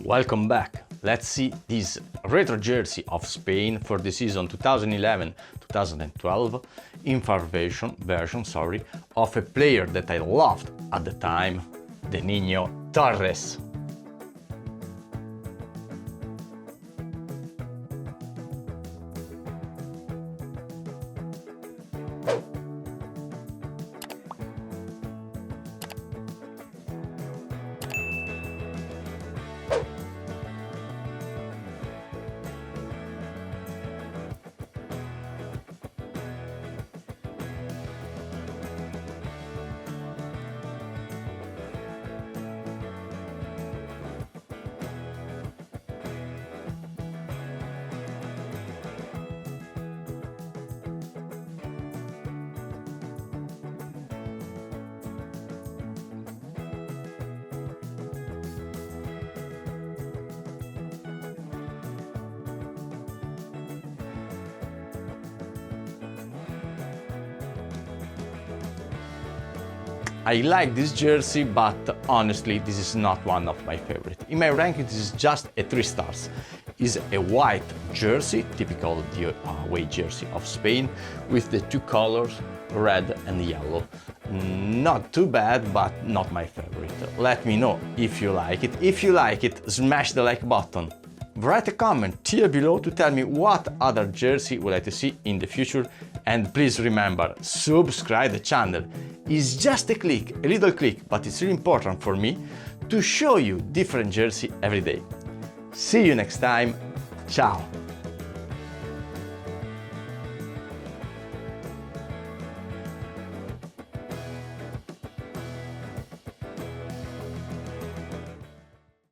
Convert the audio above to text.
Welcome back. Let's see this retro jersey of Spain for the season 2011-2012 in far version of a player that I loved at the time, the Niño Torres. I like this jersey, but honestly, this is not one of my favorites. In my ranking, this is just a 3 stars. It's a white jersey, typical the away jersey of Spain, with the 2 colors, red and yellow. Not too bad, but not my favorite. Let me know if you like it. If you like it, smash the like button. Write a comment here below to tell me what other jersey would like to see in the future, and please remember, subscribe the channel. It's just a click, a little click, but it's really important for me to show you different jersey every day. See you next time. Ciao!